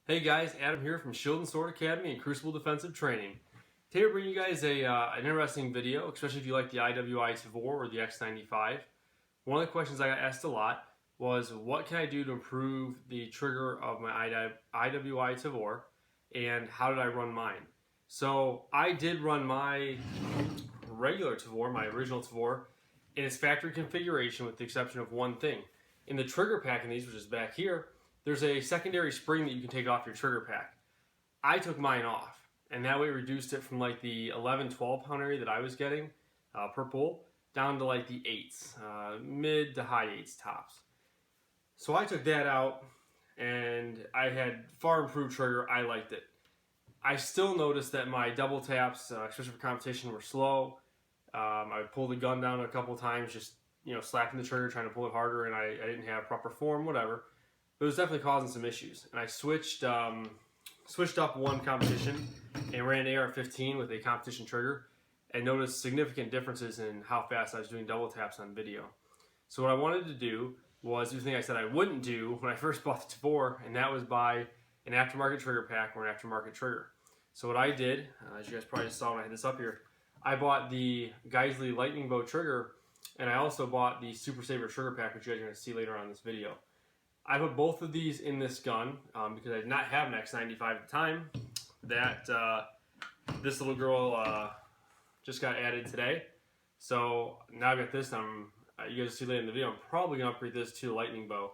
Hey guys, Adam here from Shield and Sword Academy and Crucible Defensive Training. Today we're bringing you guys an interesting video, especially if you like the IWI Tavor or the X95. One of the questions I got asked a lot was, what can I do to improve the trigger of my IWI Tavor, and how did I run mine? So I did run my regular Tavor, my original Tavor, in its factory configuration with the exception of one thing. In the trigger pack in these, which is back here, there's a secondary spring that you can take off your trigger pack. I took mine off, and that way reduced it from like the 11-12 pound area that I was getting per pull down to like the 8s, mid to high 8s tops. So I took that out, and I had far improved trigger. I liked it. I still noticed that my double taps, especially for competition, were slow. I pulled the gun down a couple times, just slapping the trigger, trying to pull it harder, and I didn't have proper form, whatever. But it was definitely causing some issues, and I switched up one competition and ran AR-15 with a competition trigger, and noticed significant differences in how fast I was doing double taps on video. So what I wanted to do was do the thing I said I wouldn't do when I first bought the Tavor, and that was buy an aftermarket trigger pack or an aftermarket trigger. So what I did, as you guys probably just saw when I had this up here, I bought the Geissele lightning bow trigger, and I also bought the Super Sabra trigger pack, which you guys are going to see later on in this video. I put both of these in this gun because I did not have an X95 at the time. This little girl just got added today. So now I've got this. You guys will see later in the video, I'm probably going to upgrade this to a lightning bow.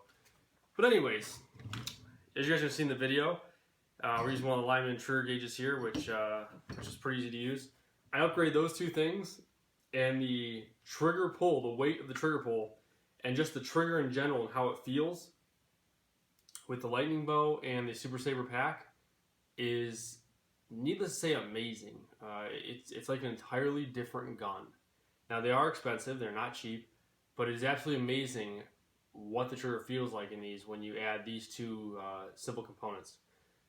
But anyways, as you guys have seen in the video, we're using one of the Lyman trigger gauges here, which is pretty easy to use. I upgrade those two things, and the trigger pull, the weight of the trigger pull, and just the trigger in general and how it feels with the lightning bow and the Super Sabra pack is, needless to say, amazing. It's like an entirely different gun. Now they are expensive, they're not cheap, but it is absolutely amazing what the trigger feels like in these when you add these two simple components.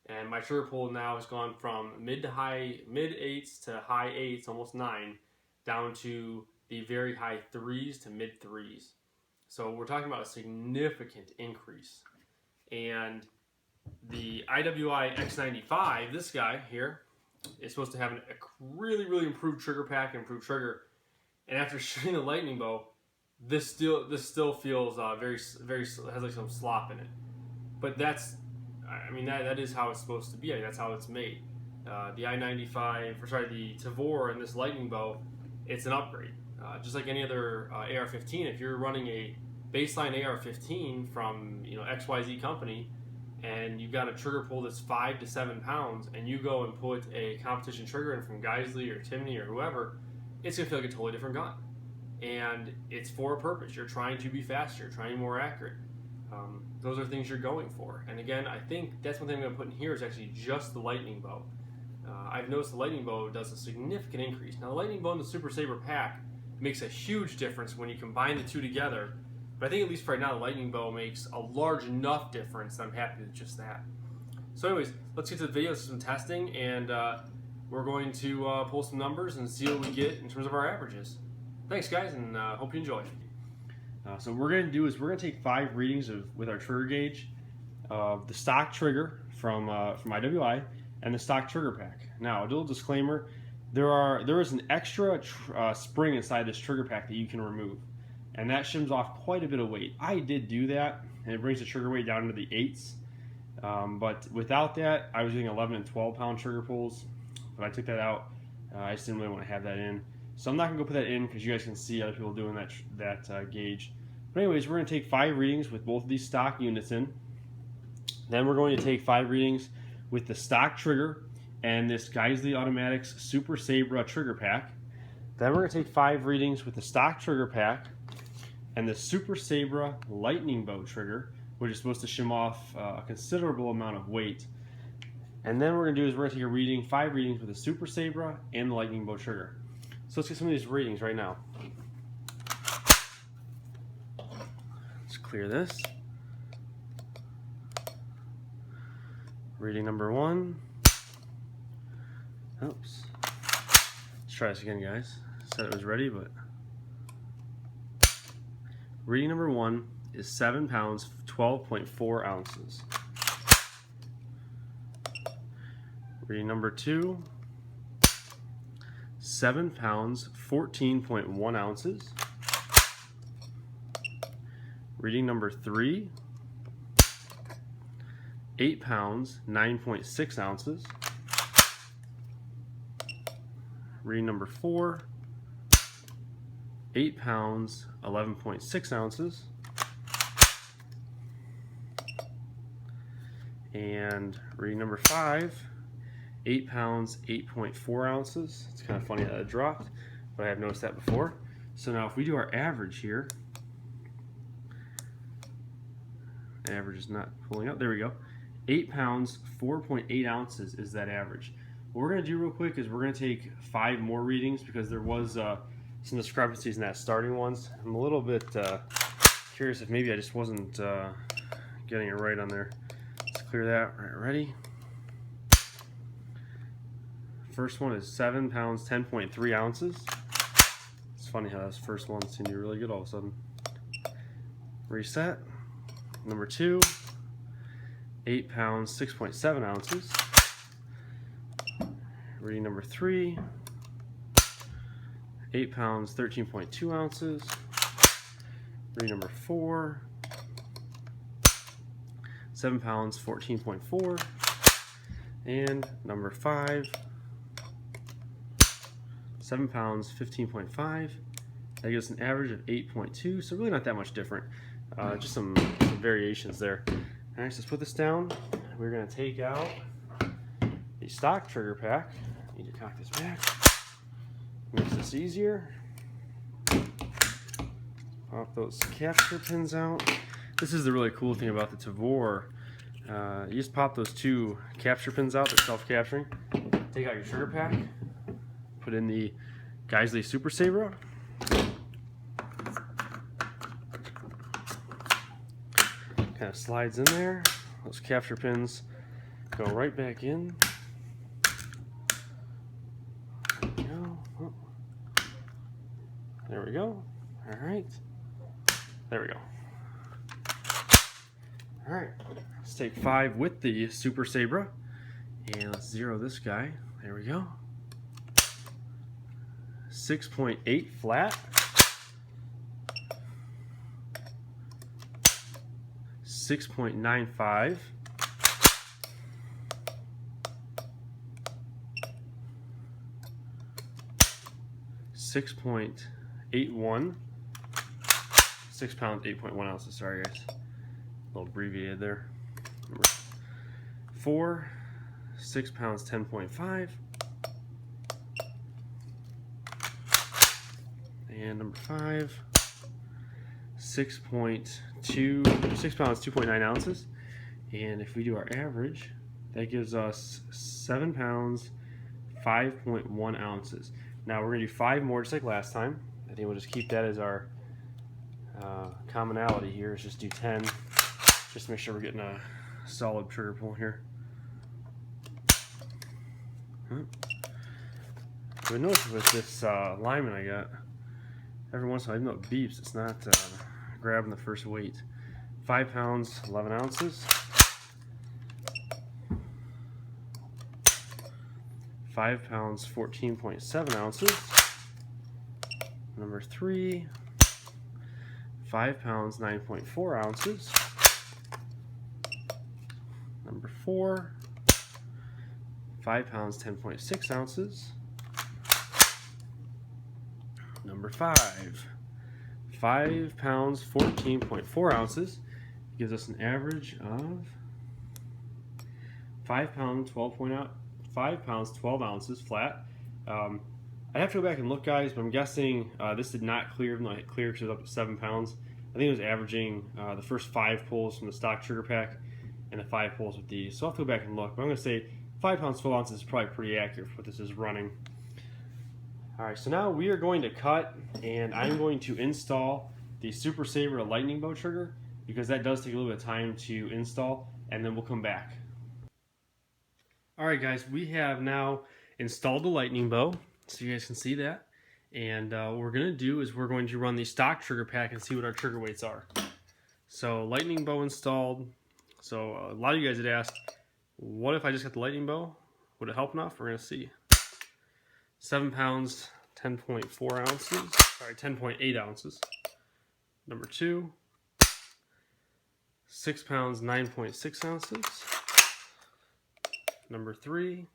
And my trigger pull now has gone from mid 8s to high 8s, almost 9, down to the very high 3s to mid 3s. So we're talking about a significant increase. And the IWI X95, this guy here, is supposed to have a really improved trigger pack and improved trigger. And after shooting the lightning bow, this still feels very has like some slop in it. But that is how it's supposed to be. I mean, that's how it's made. The the Tavor and this lightning bow, it's an upgrade. Just like any other AR-15, if you're running a baseline AR-15 from XYZ company, and you've got a trigger pull that's 5 to 7 pounds, and you go and put a competition trigger in from Geissele or Timney or whoever, it's gonna feel like a totally different gun. And it's for a purpose. You're trying to be faster, you're trying to be more accurate. Those are things you're going for. And again, I think that's one thing I'm going to put in here is actually just the lightning bow. I've noticed the lightning bow does a significant increase. Now the lightning bow and the Super Sabra pack makes a huge difference when you combine the two together, but I think at least for right now the lightning bow makes a large enough difference that I'm happy with just that. So anyways, let's get to the video, let's do some testing, and we're going to pull some numbers and see what we get in terms of our averages. Thanks guys, and hope you enjoy. So what we're going to do is we're going to take 5 readings with our trigger gauge of the stock trigger from IWI and the stock trigger pack. Now, a little disclaimer, there is an extra spring inside this trigger pack that you can remove, and that shims off quite a bit of weight. I did do that, and it brings the trigger weight down to the 8s, but without that, I was getting 11 and 12 pound trigger pulls. But I took that out. I just didn't really want to have that in. So I'm not going to go put that in because you guys can see other people doing that gauge. But anyways, we're going to take 5 readings with both of these stock units in. Then we're going to take 5 readings with the stock trigger and this Geissele Automatics Super Sabra trigger pack. Then we're going to take 5 readings with the stock trigger pack and the Super Sabra lightning bow trigger, which is supposed to shim off a considerable amount of weight. And then what we're going to do is we're going to take 5 readings with the Super Sabra and the lightning bow trigger. So let's get some of these readings right now. Let's clear this. Reading number 1. Oops. Let's try this again, guys. Said it was ready, but reading number 1 is 7 pounds, 12.4 ounces. Reading number 2, 7 pounds, 14.1 ounces. Reading number 3, 8 pounds, 9.6 ounces. Reading number 4, 8 pounds, 11.6 ounces. And reading number 5, 8 pounds, 8.4 ounces. It's kind of funny that it dropped, but I have noticed that before. So now if we do our average here, average is not pulling up. There we go. 8 pounds, 4.8 ounces is that average. What we're going to do real quick is we're going to take 5 more readings because there was some discrepancies in that starting ones. I'm a little bit curious if maybe I just wasn't getting it right on there. Let's clear that. All right, ready? First one is 7 pounds, 10.3 ounces. It's funny how those first ones seem to be really good all of a sudden. Reset. Number 2, 8 pounds, 6.7 ounces. Reading number 3, 8 pounds, 13.2 ounces. Reading number 4, 7 pounds, 14.4. And number 5, 7 pounds, 15.5. That gives us an average of 8.2, so really not that much different. Just some variations there. Alright, so let's put this down. We're going to take out the stock trigger pack. I need to cock this back. Makes this easier. Pop those capture pins out. This is the really cool thing about the Tavor. You just pop those 2 capture pins out, they're self-capturing. Take out your trigger pack. Put in the Geissele Super Sabra. Kind of slides in there. Those capture pins go right back in. There we go. Oh. There we go. All right. There we go. All right. Let's take 5 with the Super Sabra, and let's zero this guy. There we go. 6.8 flat. 6.95, 6.81, 6 pounds, 8.1 ounces. Sorry, guys, a little abbreviated there. Number 4, 6 pounds, 10.5, and number 5, 6 pounds, 2.9 ounces. And if we do our average, that gives us 7 pounds, 5.1 ounces. Now we're going to do 5 more just like last time. I think we'll just keep that as our commonality here. Is just do 10, just to make sure we're getting a solid trigger pull here. But notice with this lineman I got, every once in a while, even though it beeps, it's not grabbing the first weight. 5 pounds, 11 ounces. 5 pounds, 14.7 ounces. Number 3, 5 pounds, 9.4 ounces. Number 4, 5 pounds, 10.6 ounces. Number 5, 5 pounds, 14.4 ounces. Gives us an average of 5 pounds, 12 ounces flat. I'd have to go back and look, guys, but I'm guessing this did not clear, even though it cleared because it was up to 7 pounds. I think it was averaging the first 5 pulls from the stock trigger pack and the 5 pulls with these. So I'll have to go back and look. But I'm going to say 5 pounds, 12 ounces is probably pretty accurate for what this is running. Alright, so now we are going to cut, and I'm going to install the Super Sabra lightning bow trigger, because that does take a little bit of time to install, and then we'll come back. Alright guys, we have now installed the lightning bow, so you guys can see that. And what we're going to do is we're going to run the stock trigger pack and see what our trigger weights are. So lightning bow installed. So a lot of you guys had asked, what if I just got the lightning bow? Would it help enough? We're going to see. 7 pounds, 10.4 ounces. Sorry, 10.8 ounces. Number 2. 6 pounds, 9.6 ounces. Number 3.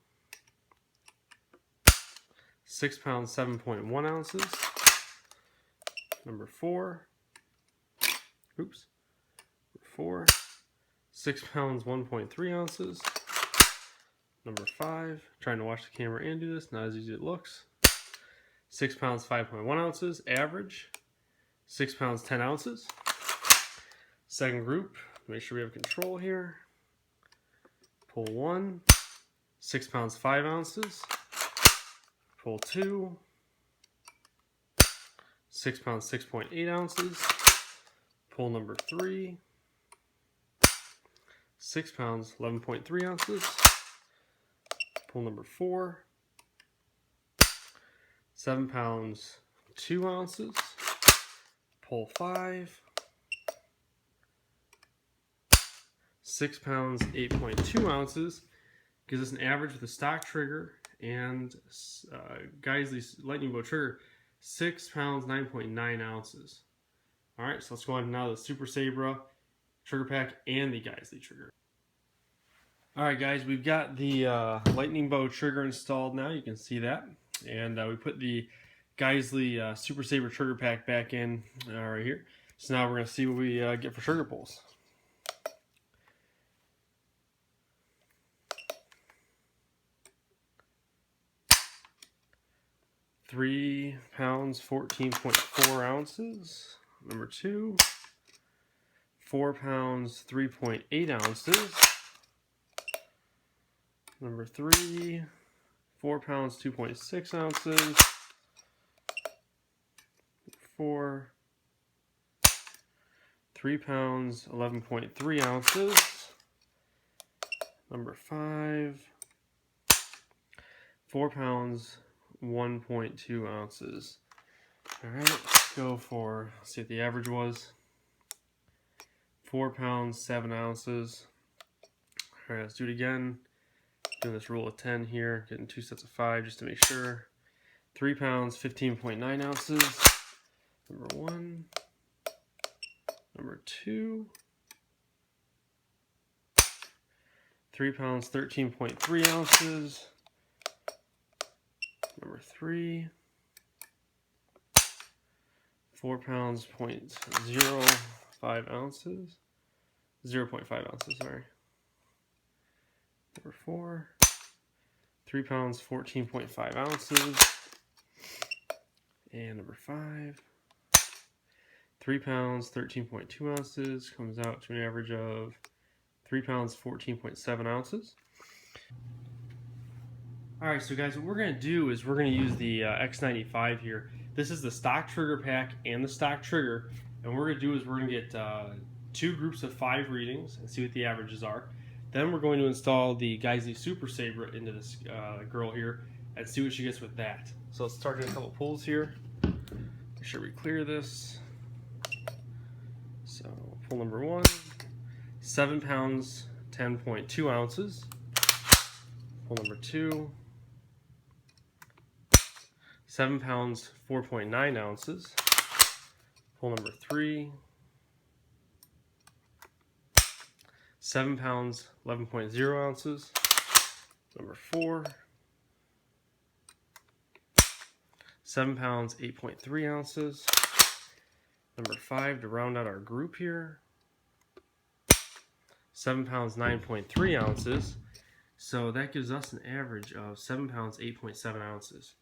6 pounds, 7.1 ounces. Number 4. 6 pounds, 1.3 ounces. Number 5, trying to watch the camera and do this, not as easy as it looks. 6 pounds, 5.1 ounces, average. 6 pounds, 10 ounces. Second group, make sure we have control here. Pull 1, 6 pounds, 5 ounces. Pull 2, 6 pounds, 6.8 ounces. Pull number 3, 6 pounds, 11.3 ounces. Pull number 4, 7 pounds, 2 ounces. Pull 5, 6 pounds, 8.2 ounces. Gives us an average with a stock trigger and Geissele lightning bow trigger, 6 pounds, 9.9 ounces. All right, so let's go on now to the Super Sabra trigger pack and the Geissele trigger. All right, guys, we've got the lightning bow trigger installed now. You can see that. And we put the Geissele Super Sabra trigger pack back in right here. So now we're going to see what we get for trigger pulls. £3 pounds, 14.4 ounces. Number 2. 4 pounds, 3.8 ounces. Number 3, 4 pounds, 2.6 ounces. 4, 3 pounds, 11.3 ounces. Number 5, 4 pounds, 1.2 ounces. All right, let's go for, let's see what the average was. 4 pounds, 7 ounces. All right, let's do it again. Doing this rule of 10 here, getting 2 sets of 5 just to make sure. 3 pounds, 15.9 ounces. Number 1. Number 2. 3 pounds, 13.3 ounces. Number 3. 4 pounds, 0.05 ounces. 0.5 ounces, sorry. Number 4, 3 pounds, 14.5 ounces. And number 5, 3 pounds, 13.2 ounces. Comes out to an average of 3 pounds, 14.7 ounces. Alright, so guys, what we're going to do is we're going to use the X95 here. This is the stock trigger pack and the stock trigger. And what we're going to do is we're going to get 2 groups of 5 readings and see what the averages are. Then we're going to install the Geissele Super Sabra into this girl here and see what she gets with that. So let's start doing a couple pulls here. Make sure we clear this. So pull number 1, 7 pounds, 10.2 ounces. Pull number 2, 7 pounds, 4.9 ounces. Pull number 3, 7 pounds, 11.0 ounces. Number 4, 7 pounds, 8.3 ounces. Number 5, to round out our group here, 7 pounds, 9.3 ounces. So that gives us an average of 7 pounds, 8.7 ounces.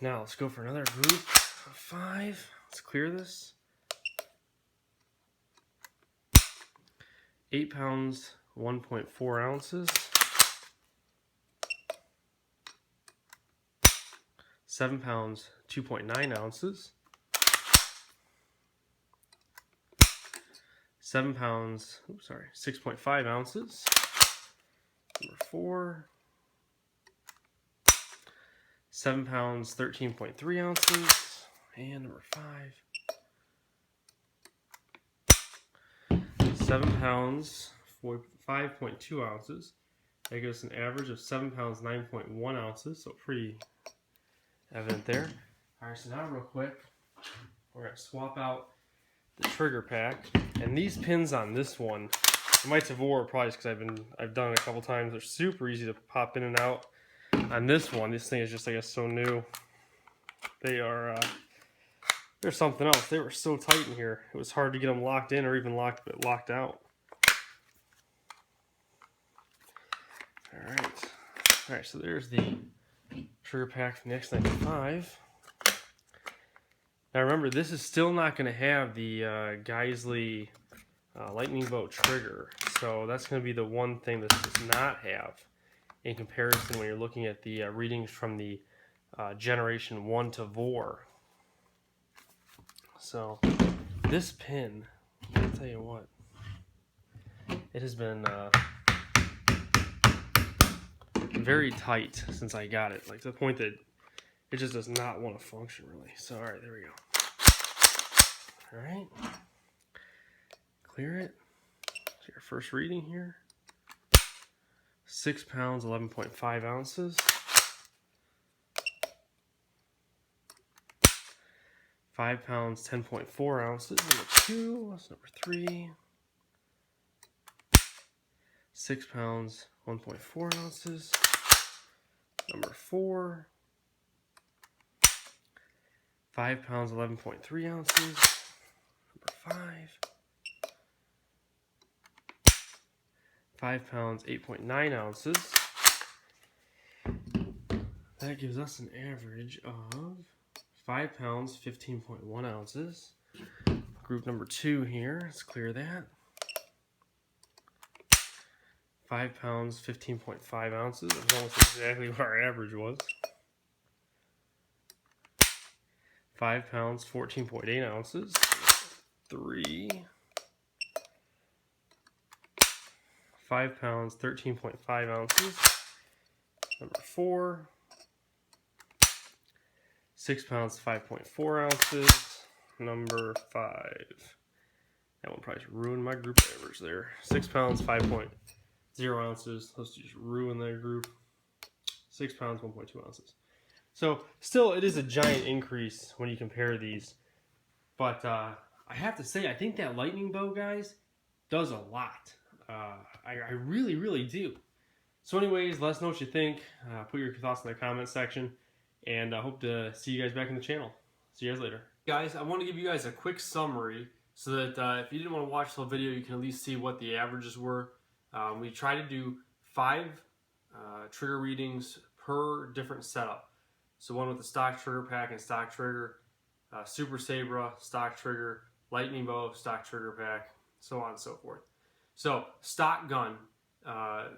Now let's go for another group of 5. Let's clear this. 8 pounds, 1.4 ounces. 7 pounds, 2.9 ounces. 7 pounds, 6.5 ounces. Number 4, 7 pounds, 13.3 ounces. And number 5, 7 pounds, 5.2 ounces. That gives us an average of 7 pounds 9.1 ounces, so pretty evident there. Alright, so now real quick, we're going to swap out the trigger pack. And these pins on this one, my Tavor, probably just because I've done it a couple times, they're super easy to pop in and out. On this one, this thing is just, I guess, so new. They're something else. They were so tight in here. It was hard to get them locked in or even locked out. Alright, so there's the trigger pack from the X95. Now remember, this is still not going to have the Geissele lightning bolt trigger, so that's going to be the one thing this does not have in comparison when you're looking at the readings from the Generation 1 Tavor. So this pin, I'll tell you what, it has been very tight since I got it, like to the point that it just does not want to function really. So alright, there we go. Alright, clear it. So your first reading here, 6 pounds 11.5 ounces. 5 pounds 10.4 ounces. Number 2, that's number 3. 6 pounds 1.4 ounces. Number 4. 5 pounds 11.3 ounces. Number 5. 5 pounds 8.9 ounces. That gives us an average of 5 pounds 15.1 ounces. Group number 2 here, let's clear that. 5 pounds 15.5 ounces. That's almost exactly what our average was. 5 pounds 14.8 ounces. 3. 5 pounds 13.5 ounces. Number 4. 6 pounds 5.4 ounces. Number 5. That one probably just ruined my group average there. 6 pounds 5.0 ounces. Let's just ruin that group. 6 pounds 1.2 ounces. So still, it is a giant increase when you compare these. But I have to say, I think that lightning bow, guys, does a lot. I really, really do. So anyways, let us know what you think. Put your thoughts in the comment section. And I hope to see you guys back in the channel. See you guys later. Guys, I want to give you guys a quick summary so that if you didn't want to watch the whole video, you can at least see what the averages were. We try to do 5 trigger readings per different setup. So one with the stock trigger pack and stock trigger, Super Sabra, stock trigger, lightning bow, stock trigger pack, so on and so forth. So stock gun,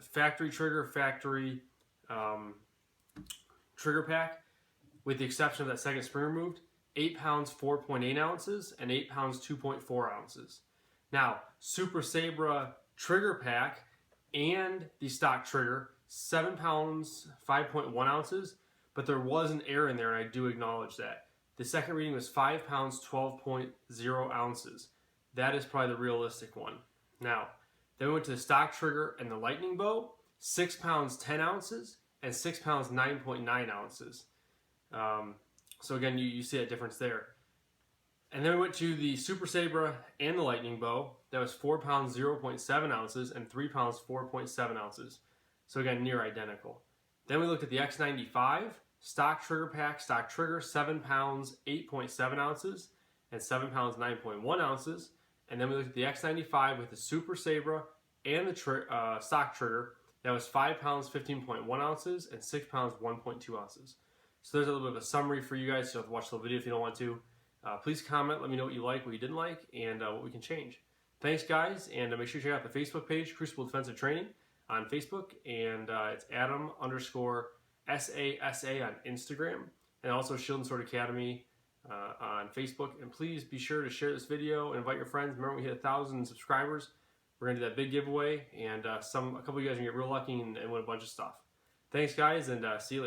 factory trigger, factory trigger pack, with the exception of that second spring removed, 8 pounds 4.8 ounces and 8 pounds 2.4 ounces. Now, Super Sabra trigger pack and the stock trigger, 7 pounds 5.1 ounces, but there was an error in there, and I do acknowledge that. The second reading was 5 pounds 12.0 ounces. That is probably the realistic one. Now, then we went to the stock trigger and the lightning bow, 6 pounds 10 ounces and 6 pounds 9.9 ounces. So again, you see that difference there. And then we went to the Super Sabra and the lightning bow. That was 4 pounds 0.7 ounces and 3 pounds 4.7 ounces. So again, near identical. Then we looked at the X95, stock trigger pack, stock trigger, 7 pounds 8.7 ounces and 7 pounds 9.1 ounces. And then we looked at the X95 with the Super Sabra and the stock trigger. That was 5 pounds 15.1 ounces and 6 pounds 1.2 ounces. So there's a little bit of a summary for you guys. So you have to watch the video if you don't want to. Please comment, let me know what you like, what you didn't like, and what we can change. Thanks, guys, and make sure you check out the Facebook page, Crucible Defensive Training, on Facebook, and it's Adam_SASA on Instagram, and also Shield and Sword Academy on Facebook. And please be sure to share this video and invite your friends. Remember, we hit 1,000 subscribers. We're gonna do that big giveaway, and a couple of you guys are gonna get real lucky and win a bunch of stuff. Thanks, guys, and see you later.